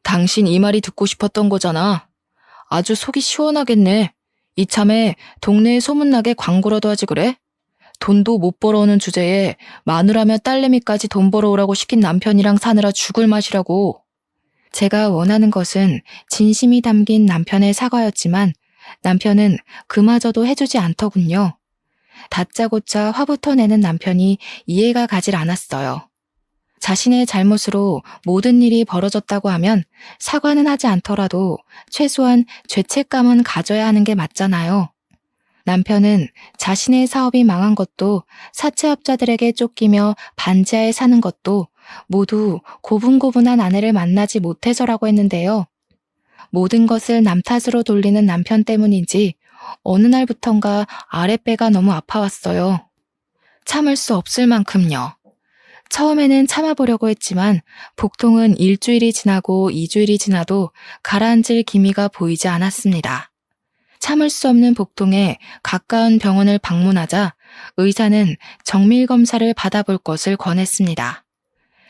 당신 이 말이 듣고 싶었던 거잖아. 아주 속이 시원하겠네. 이참에 동네에 소문나게 광고라도 하지 그래? 돈도 못 벌어오는 주제에 마누라며 딸내미까지 돈 벌어오라고 시킨 남편이랑 사느라 죽을 맛이라고. 제가 원하는 것은 진심이 담긴 남편의 사과였지만 남편은 그마저도 해주지 않더군요. 다짜고짜 화부터 내는 남편이 이해가 가질 않았어요. 자신의 잘못으로 모든 일이 벌어졌다고 하면 사과는 하지 않더라도 최소한 죄책감은 가져야 하는 게 맞잖아요. 남편은 자신의 사업이 망한 것도 사채업자들에게 쫓기며 반지하에 사는 것도 모두 고분고분한 아내를 만나지 못해서라고 했는데요. 모든 것을 남 탓으로 돌리는 남편 때문인지 어느 날부턴가 아랫배가 너무 아파왔어요. 참을 수 없을 만큼요. 처음에는 참아보려고 했지만 복통은 일주일이 지나고 2주일이 지나도 가라앉을 기미가 보이지 않았습니다. 참을 수 없는 복통에 가까운 병원을 방문하자 의사는 정밀검사를 받아볼 것을 권했습니다.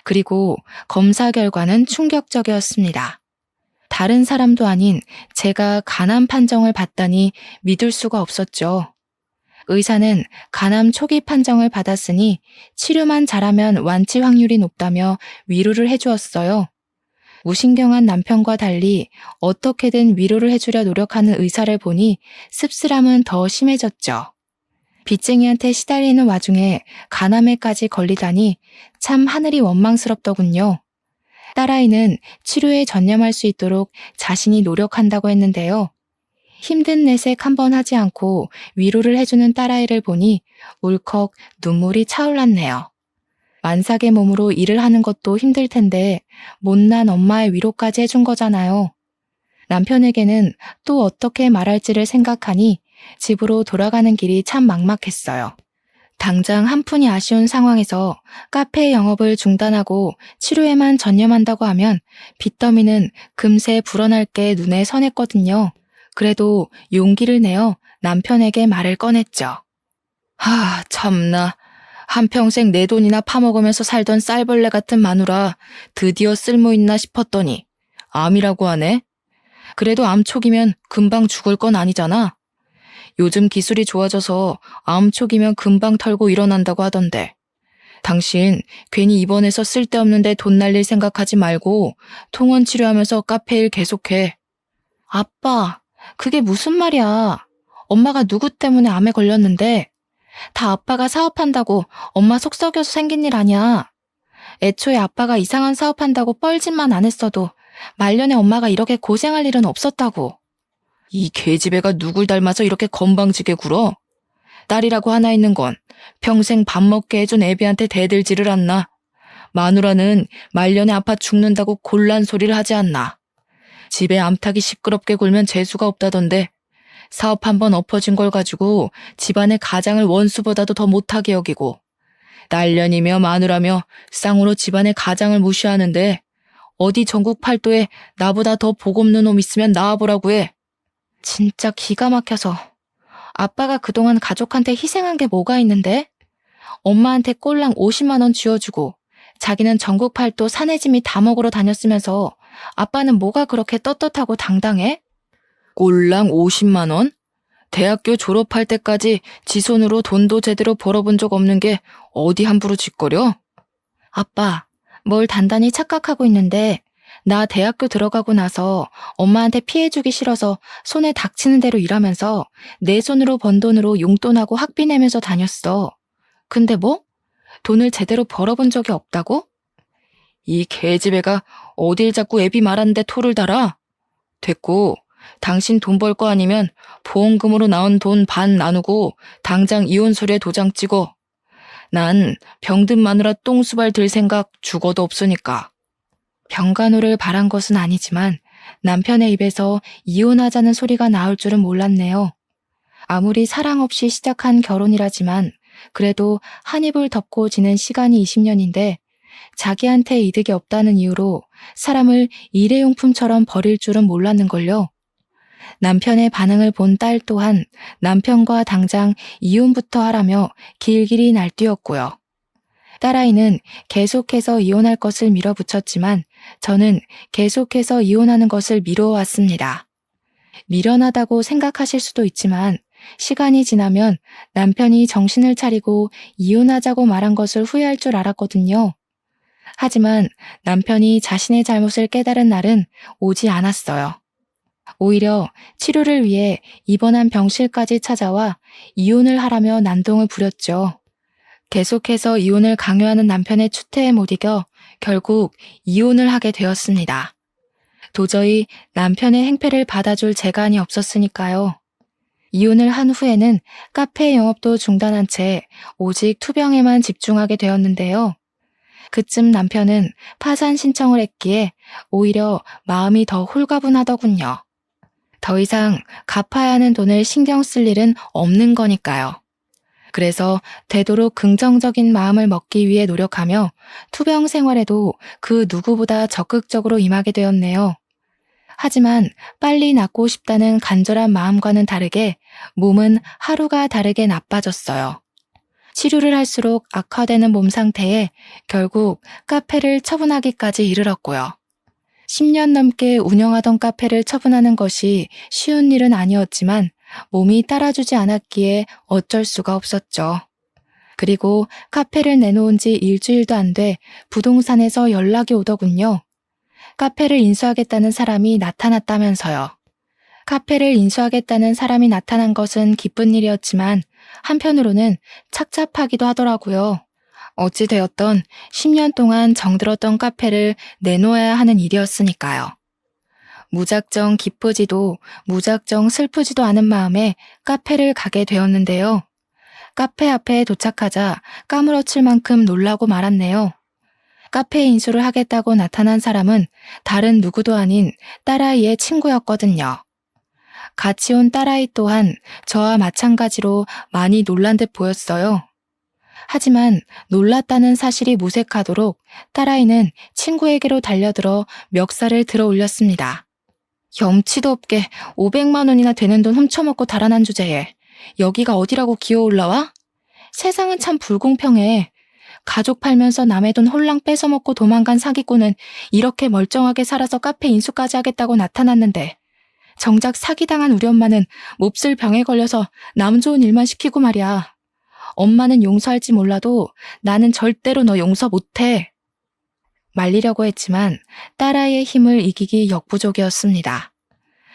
그리고 검사 결과는 충격적이었습니다. 다른 사람도 아닌 제가 간암 판정을 받다니 믿을 수가 없었죠. 의사는 간암 초기 판정을 받았으니 치료만 잘하면 완치 확률이 높다며 위로를 해주었어요. 무신경한 남편과 달리 어떻게든 위로를 해주려 노력하는 의사를 보니 씁쓸함은 더 심해졌죠. 빚쟁이한테 시달리는 와중에 간암에까지 걸리다니 참 하늘이 원망스럽더군요. 딸아이는 치료에 전념할 수 있도록 자신이 노력한다고 했는데요. 힘든 내색 한번 하지 않고 위로를 해주는 딸아이를 보니 울컥 눈물이 차올랐네요. 만삭의 몸으로 일을 하는 것도 힘들 텐데 못난 엄마의 위로까지 해준 거잖아요. 남편에게는 또 어떻게 말할지를 생각하니 집으로 돌아가는 길이 참 막막했어요. 당장 한 푼이 아쉬운 상황에서 카페 영업을 중단하고 치료에만 전념한다고 하면 빚더미는 금세 불어날 게 눈에 선했거든요. 그래도 용기를 내어 남편에게 말을 꺼냈죠. 참나. 한평생 내 돈이나 파먹으면서 살던 쌀벌레 같은 마누라 드디어 쓸모있나 싶었더니 암이라고 하네. 그래도 암 초기면 금방 죽을 건 아니잖아. 요즘 기술이 좋아져서 암 초기면 금방 털고 일어난다고 하던데. 당신 괜히 입원해서 쓸데없는데 돈 날릴 생각하지 말고 통원 치료하면서 카페 일 계속해. 아빠, 그게 무슨 말이야. 엄마가 누구 때문에 암에 걸렸는데. 다 아빠가 사업한다고 엄마 속 썩여서 생긴 일 아니야. 애초에 아빠가 이상한 사업한다고 뻘짓만 안 했어도 말년에 엄마가 이렇게 고생할 일은 없었다고. 이 계집애가 누굴 닮아서 이렇게 건방지게 굴어? 딸이라고 하나 있는 건 평생 밥 먹게 해준 애비한테 대들지를 않나. 마누라는 말년에 아파 죽는다고 곤란 소리를 하지 않나. 집에 암탉이 시끄럽게 굴면 재수가 없다던데 사업 한번 엎어진 걸 가지고 집안의 가장을 원수보다도 더 못하게 여기고 딸년이며 마누라며 쌍으로 집안의 가장을 무시하는데 어디 전국 팔도에 나보다 더 복없는 놈 있으면 나와보라고 해. 진짜 기가 막혀서. 아빠가 그동안 가족한테 희생한 게 뭐가 있는데? 엄마한테 꼴랑 50만 원 쥐어주고 자기는 전국 팔도 사내짐이 다 먹으러 다녔으면서 아빠는 뭐가 그렇게 떳떳하고 당당해? 꼴랑 50만 원? 대학교 졸업할 때까지 지 손으로 돈도 제대로 벌어본 적 없는 게 어디 함부로 짓거려? 아빠, 뭘 단단히 착각하고 있는데 나 대학교 들어가고 나서 엄마한테 피해주기 싫어서 손에 닥치는 대로 일하면서 내 손으로 번 돈으로 용돈하고 학비 내면서 다녔어. 근데 뭐? 돈을 제대로 벌어본 적이 없다고? 이 개집애가 어딜 자꾸 애비 말하는데 토를 달아? 됐고, 당신 돈 벌 거 아니면 보험금으로 나온 돈 반 나누고 당장 이혼서류에 도장 찍어. 난 병든 마누라 똥수발 들 생각 죽어도 없으니까. 병간호를 바란 것은 아니지만 남편의 입에서 이혼하자는 소리가 나올 줄은 몰랐네요. 아무리 사랑 없이 시작한 결혼이라지만 그래도 한 입을 덮고 지낸 시간이 20년인데 자기한테 이득이 없다는 이유로 사람을 일회용품처럼 버릴 줄은 몰랐는걸요. 남편의 반응을 본 딸 또한 남편과 당장 이혼부터 하라며 길길이 날뛰었고요. 딸아이는 계속해서 이혼할 것을 밀어붙였지만 저는 계속해서 이혼하는 것을 미뤄왔습니다. 미련하다고 생각하실 수도 있지만 시간이 지나면 남편이 정신을 차리고 이혼하자고 말한 것을 후회할 줄 알았거든요. 하지만 남편이 자신의 잘못을 깨달은 날은 오지 않았어요. 오히려 치료를 위해 입원한 병실까지 찾아와 이혼을 하라며 난동을 부렸죠. 계속해서 이혼을 강요하는 남편의 추태에 못 이겨 결국 이혼을 하게 되었습니다. 도저히 남편의 행패를 받아줄 재간이 없었으니까요. 이혼을 한 후에는 카페 영업도 중단한 채 오직 투병에만 집중하게 되었는데요. 그쯤 남편은 파산 신청을 했기에 오히려 마음이 더 홀가분하더군요. 더 이상 갚아야 하는 돈을 신경 쓸 일은 없는 거니까요. 그래서 되도록 긍정적인 마음을 먹기 위해 노력하며 투병 생활에도 그 누구보다 적극적으로 임하게 되었네요. 하지만 빨리 낫고 싶다는 간절한 마음과는 다르게 몸은 하루가 다르게 나빠졌어요. 치료를 할수록 악화되는 몸 상태에 결국 카페를 처분하기까지 이르렀고요. 10년 넘게 운영하던 카페를 처분하는 것이 쉬운 일은 아니었지만 몸이 따라주지 않았기에 어쩔 수가 없었죠. 그리고 카페를 내놓은 지 일주일도 안 돼 부동산에서 연락이 오더군요. 카페를 인수하겠다는 사람이 나타났다면서요. 카페를 인수하겠다는 사람이 나타난 것은 기쁜 일이었지만 한편으로는 착잡하기도 하더라고요. 어찌되었던 10년 동안 정들었던 카페를 내놓아야 하는 일이었으니까요. 무작정 기쁘지도 무작정 슬프지도 않은 마음에 카페를 가게 되었는데요. 카페 앞에 도착하자 까무러칠 만큼 놀라고 말았네요. 카페 인수를 하겠다고 나타난 사람은 다른 누구도 아닌 딸아이의 친구였거든요. 같이 온 딸아이 또한 저와 마찬가지로 많이 놀란 듯 보였어요. 하지만 놀랐다는 사실이 무색하도록 딸아이는 친구에게로 달려들어 멱살을 들어 올렸습니다. 염치도 없게 500만 원이나 되는 돈 훔쳐먹고 달아난 주제에 여기가 어디라고 기어 올라와? 세상은 참 불공평해. 가족 팔면서 남의 돈 홀랑 뺏어먹고 도망간 사기꾼은 이렇게 멀쩡하게 살아서 카페 인수까지 하겠다고 나타났는데 정작 사기당한 우리 엄마는 몹쓸 병에 걸려서 남 좋은 일만 시키고 말이야. 엄마는 용서할지 몰라도 나는 절대로 너 용서 못해. 말리려고 했지만 딸아이의 힘을 이기기 역부족이었습니다.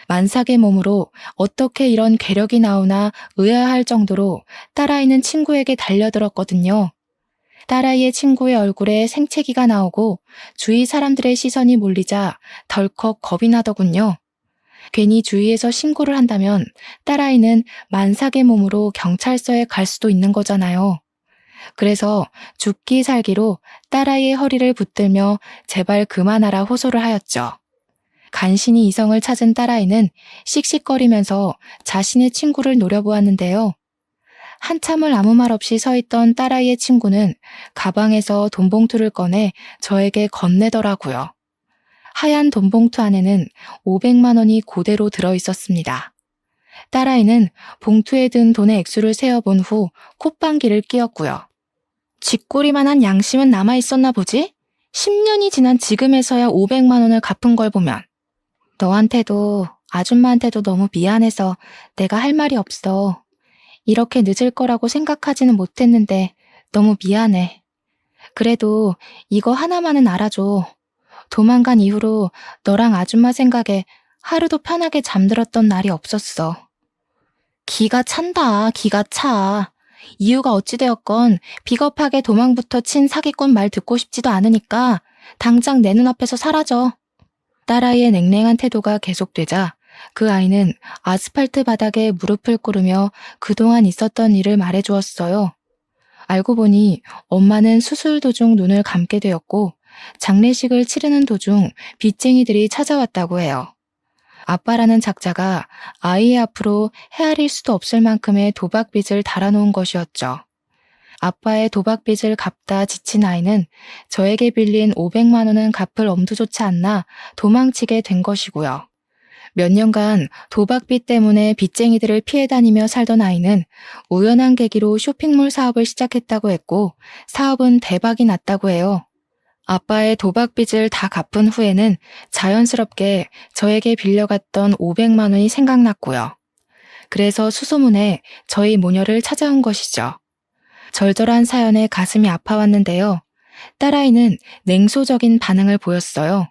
만삭의 몸으로 어떻게 이런 괴력이 나오나 의아할 정도로 딸아이는 친구에게 달려들었거든요. 딸아이의 친구의 얼굴에 생채기가 나오고 주위 사람들의 시선이 몰리자 덜컥 겁이 나더군요. 괜히 주위에서 신고를 한다면 딸아이는 만삭의 몸으로 경찰서에 갈 수도 있는 거잖아요. 그래서 죽기 살기로 딸아이의 허리를 붙들며 제발 그만하라 호소를 하였죠. 간신히 이성을 찾은 딸아이는 씩씩거리면서 자신의 친구를 노려보았는데요. 한참을 아무 말 없이 서 있던 딸아이의 친구는 가방에서 돈봉투를 꺼내 저에게 건네더라고요. 하얀 돈봉투 안에는 500만 원이 그대로 들어있었습니다. 딸아이는 봉투에 든 돈의 액수를 세어본 후 콧방귀를 뀌었고요. 쥐꼬리만한 양심은 남아있었나 보지? 10년이 지난 지금에서야 500만 원을 갚은 걸 보면. 너한테도 아줌마한테도 너무 미안해서 내가 할 말이 없어. 이렇게 늦을 거라고 생각하지는 못했는데 너무 미안해. 그래도 이거 하나만은 알아줘. 도망간 이후로 너랑 아줌마 생각에 하루도 편하게 잠들었던 날이 없었어. 기가 찬다, 기가 차. 이유가 어찌되었건 비겁하게 도망부터 친 사기꾼 말 듣고 싶지도 않으니까 당장 내 눈앞에서 사라져. 딸아이의 냉랭한 태도가 계속되자 그 아이는 아스팔트 바닥에 무릎을 꿇으며 그동안 있었던 일을 말해주었어요. 알고 보니 엄마는 수술 도중 눈을 감게 되었고 장례식을 치르는 도중 빚쟁이들이 찾아왔다고 해요. 아빠라는 작자가 아이의 앞으로 헤아릴 수도 없을 만큼의 도박빚을 달아놓은 것이었죠. 아빠의 도박빚을 갚다 지친 아이는 저에게 빌린 500만 원은 갚을 엄두조차 않나 도망치게 된 것이고요. 몇 년간 도박빚 때문에 빚쟁이들을 피해 다니며 살던 아이는 우연한 계기로 쇼핑몰 사업을 시작했다고 했고 사업은 대박이 났다고 해요. 아빠의 도박 빚을 다 갚은 후에는 자연스럽게 저에게 빌려갔던 500만 원이 생각났고요. 그래서 수소문에 저희 모녀를 찾아온 것이죠. 절절한 사연에 가슴이 아파왔는데요. 딸아이는 냉소적인 반응을 보였어요.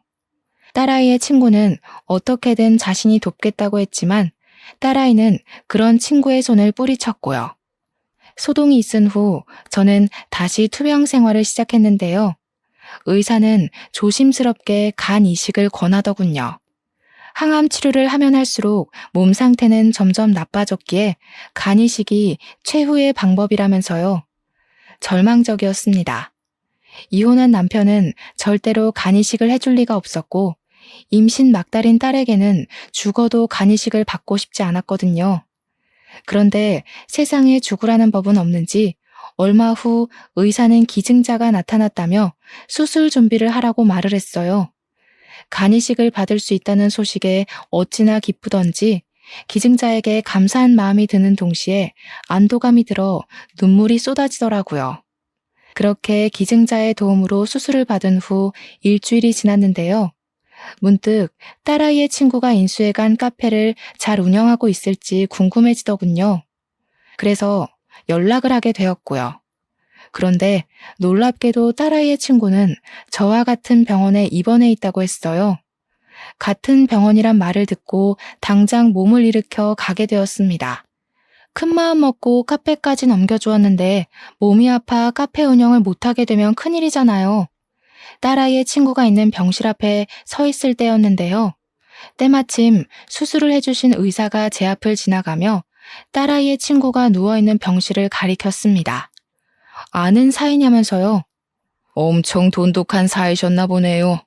딸아이의 친구는 어떻게든 자신이 돕겠다고 했지만 딸아이는 그런 친구의 손을 뿌리쳤고요. 소동이 있은 후 저는 다시 투병 생활을 시작했는데요. 의사는 조심스럽게 간 이식을 권하더군요. 항암 치료를 하면 할수록 몸 상태는 점점 나빠졌기에 간 이식이 최후의 방법이라면서요. 절망적이었습니다. 이혼한 남편은 절대로 간 이식을 해줄 리가 없었고 임신 막달인 딸에게는 죽어도 간 이식을 받고 싶지 않았거든요. 그런데 세상에 죽으라는 법은 없는지 얼마 후 의사는 기증자가 나타났다며 수술 준비를 하라고 말을 했어요. 간 이식을 받을 수 있다는 소식에 어찌나 기쁘던지 기증자에게 감사한 마음이 드는 동시에 안도감이 들어 눈물이 쏟아지더라고요. 그렇게 기증자의 도움으로 수술을 받은 후 일주일이 지났는데요. 문득 딸아이의 친구가 인수해간 카페를 잘 운영하고 있을지 궁금해지더군요. 그래서 연락을 하게 되었고요. 그런데 놀랍게도 딸아이의 친구는 저와 같은 병원에 입원해 있다고 했어요. 같은 병원이란 말을 듣고 당장 몸을 일으켜 가게 되었습니다. 큰 마음 먹고 카페까지 넘겨주었는데 몸이 아파 카페 운영을 못하게 되면 큰일이잖아요. 딸아이의 친구가 있는 병실 앞에 서 있을 때였는데요. 때마침 수술을 해주신 의사가 제 앞을 지나가며 딸아이의 친구가 누워있는 병실을 가리켰습니다. 아는 사이냐면서요. 엄청 돈독한 사이셨나 보네요.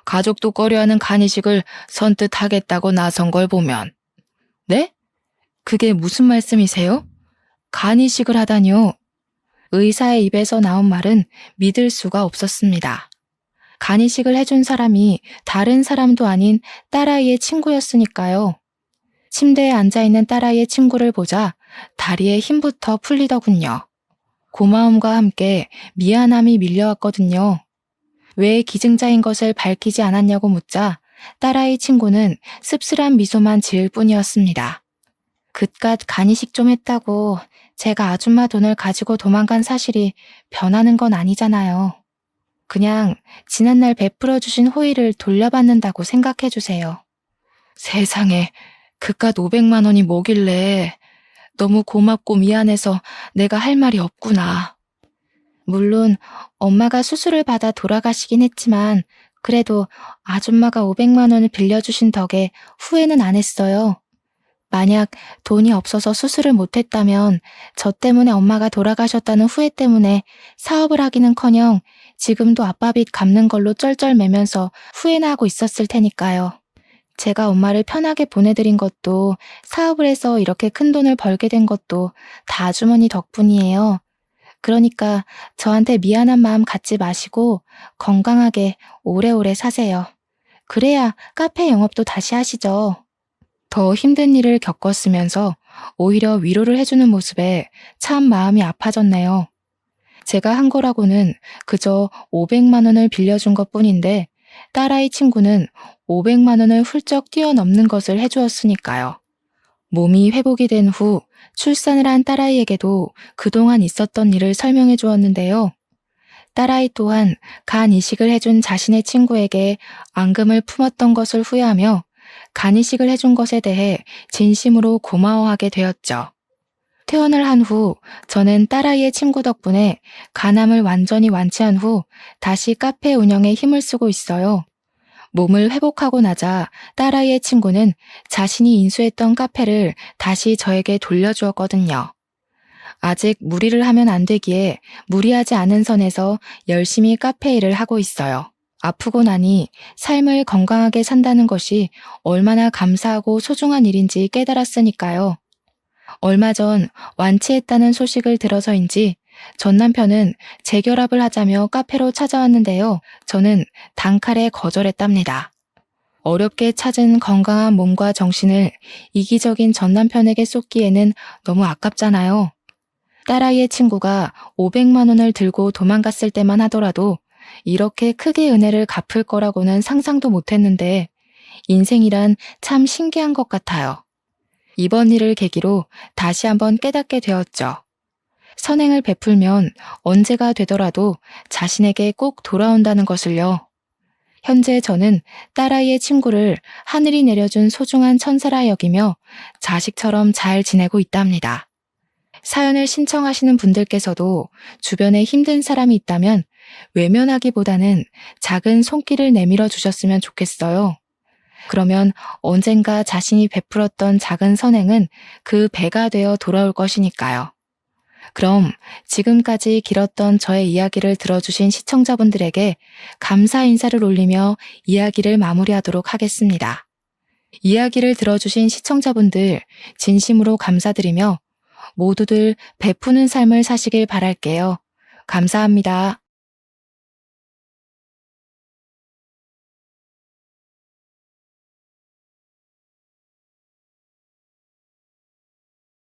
가족도 꺼려하는 간이식을 선뜻 하겠다고 나선 걸 보면. 네? 그게 무슨 말씀이세요? 간이식을 하다니요. 의사의 입에서 나온 말은 믿을 수가 없었습니다. 간이식을 해준 사람이 다른 사람도 아닌 딸아이의 친구였으니까요. 침대에 앉아있는 딸아이의 친구를 보자 다리에 힘부터 풀리더군요. 고마움과 함께 미안함이 밀려왔거든요. 왜 기증자인 것을 밝히지 않았냐고 묻자 딸아이 친구는 씁쓸한 미소만 지을 뿐이었습니다. 그깟 간이식 좀 했다고 제가 아줌마 돈을 가지고 도망간 사실이 변하는 건 아니잖아요. 그냥 지난날 베풀어주신 호의를 돌려받는다고 생각해주세요. 세상에 그깟 500만 원이 뭐길래. 너무 고맙고 미안해서 내가 할 말이 없구나. 물론 엄마가 수술을 받아 돌아가시긴 했지만 그래도 아줌마가 500만 원을 빌려주신 덕에 후회는 안 했어요. 만약 돈이 없어서 수술을 못했다면 저 때문에 엄마가 돌아가셨다는 후회 때문에 사업을 하기는커녕 지금도 아빠 빚 갚는 걸로 쩔쩔매면서 후회나 하고 있었을 테니까요. 제가 엄마를 편하게 보내드린 것도 사업을 해서 이렇게 큰 돈을 벌게 된 것도 다 아주머니 덕분이에요. 그러니까 저한테 미안한 마음 갖지 마시고 건강하게 오래오래 사세요. 그래야 카페 영업도 다시 하시죠. 더 힘든 일을 겪었으면서 오히려 위로를 해주는 모습에 참 마음이 아파졌네요. 제가 한 거라고는 그저 500만 원을 빌려준 것뿐인데 딸아이 친구는 500만 원을 훌쩍 뛰어넘는 것을 해주었으니까요. 몸이 회복이 된 후 출산을 한 딸아이에게도 그동안 있었던 일을 설명해 주었는데요. 딸아이 또한 간 이식을 해준 자신의 친구에게 앙금을 품었던 것을 후회하며 간 이식을 해준 것에 대해 진심으로 고마워하게 되었죠. 퇴원을 한 후 저는 딸아이의 친구 덕분에 간암을 완전히 완치한 후 다시 카페 운영에 힘을 쓰고 있어요. 몸을 회복하고 나자 딸아이의 친구는 자신이 인수했던 카페를 다시 저에게 돌려주었거든요. 아직 무리를 하면 안 되기에 무리하지 않은 선에서 열심히 카페 일을 하고 있어요. 아프고 나니 삶을 건강하게 산다는 것이 얼마나 감사하고 소중한 일인지 깨달았으니까요. 얼마 전 완치했다는 소식을 들어서인지 전 남편은 재결합을 하자며 카페로 찾아왔는데요. 저는 단칼에 거절했답니다. 어렵게 찾은 건강한 몸과 정신을 이기적인 전 남편에게 쏟기에는 너무 아깝잖아요. 딸아이의 친구가 500만 원을 들고 도망갔을 때만 하더라도 이렇게 크게 은혜를 갚을 거라고는 상상도 못했는데 인생이란 참 신기한 것 같아요. 이번 일을 계기로 다시 한번 깨닫게 되었죠. 선행을 베풀면 언제가 되더라도 자신에게 꼭 돌아온다는 것을요. 현재 저는 딸아이의 친구를 하늘이 내려준 소중한 천사라 여기며 자식처럼 잘 지내고 있답니다. 사연을 신청하시는 분들께서도 주변에 힘든 사람이 있다면 외면하기보다는 작은 손길을 내밀어 주셨으면 좋겠어요. 그러면 언젠가 자신이 베풀었던 작은 선행은 그 배가 되어 돌아올 것이니까요. 그럼 지금까지 길었던 저의 이야기를 들어주신 시청자분들에게 감사 인사를 올리며 이야기를 마무리하도록 하겠습니다. 이야기를 들어주신 시청자분들 진심으로 감사드리며 모두들 베푸는 삶을 사시길 바랄게요. 감사합니다.